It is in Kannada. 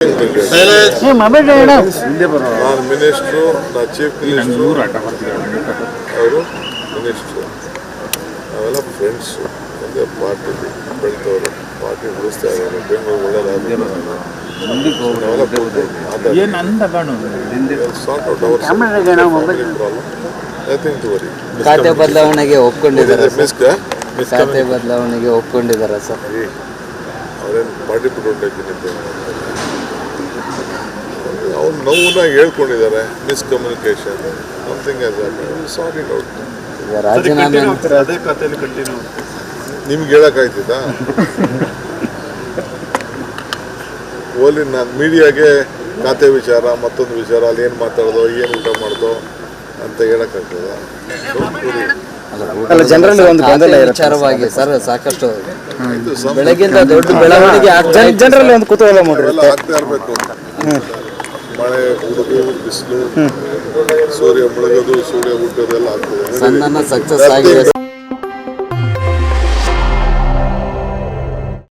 ನಾನು ಮಿನಿಸ್ಟ್ರು, ನಾ ಚೀಫ್ ಮಿನಿಸ್ಟ್ರು, ಅವರು ಮಿನಿಸ್ಟ್ರು, ನಾವೆಲ್ಲ ಫ್ರೆಂಡ್ಸು. ಒಂದೇ ಪಾರ್ಟಿ ಬೆಳೆದವರು, ಪಾರ್ಟಿ ಉಳಿಸ್ತಾ ಇದ್ದಾರೆ. ಬೆಂಗಳೂರು ಒಳ್ಳೆಯದಾಗಲಿ ಖಾತೆ ಬದಲಾವಣೆಗೆ ಒಪ್ಕೊಂಡಿದ್ದಾರೆ ಖಾತೆ ಬದಲಾವಣೆಗೆ ಒಪ್ಕೊಂಡಿದ್ದಾರೆ ಸರ್. ಅವರೇನು ಪಾರ್ಟಿ ಬಿಟ್ಕೊಂಡಿದ್ದೀನಿ, ಅವ್ರು ನೋವನ್ನ ಹೇಳ್ಕೊಂಡಿದ್ದಾರೆ. ಮಿಸ್ಕಮ್ಯುನಿಕೇಶನ್ ಸಮಥಿಂಗ್ ಸಾರಿ ಔಟ್. ರಾಜೀನಾಮೆ ನಿಮ್ಗೆ ಹೇಳೋಕ್ಕಾಯ್ತಿದ್ದ? ಓಲಿ ನಾನು ಮೀಡಿಯಾಗೆ ಖಾತೆ ವಿಚಾರ, ಮತ್ತೊಂದು ವಿಚಾರ, ಅಲ್ಲಿ ಏನು ಮಾತಾಡೋದು, ಏನು ಊಟ ಮಾಡ್ದೋ ಅಂತ ಹೇಳೋಕ್ಕಾಗ್ತದ? ಜನರಲ್ಲಿ ಒಂದು ಗೊಂದಲ ವಿಚಾರವಾಗಿ ಸರ್ ಸಾಕಷ್ಟು ಬೆಳಗಿಂದ ದೊಡ್ಡ ಬೆಳವಣಿಗೆ ಜನರಲ್ಲಿ ಒಂದು ಕುತೂಹಲ ಮೂಡಿರುತ್ತೆ. ಆಗ್ತಾ ಇರಬೇಕು. ಮಳೆ, ಹುಡುಗು, ಬಿಸಿಲು, ಸೂರ್ಯ ಮುಳುಗೋದು, ಸೂರ್ಯ ಹುಟ್ಟೋದೆಲ್ಲ ಆಗ್ತದೆ. ಸಣ್ಣ ಸಕ್ಸಸ್ ಆಗಿದೆ.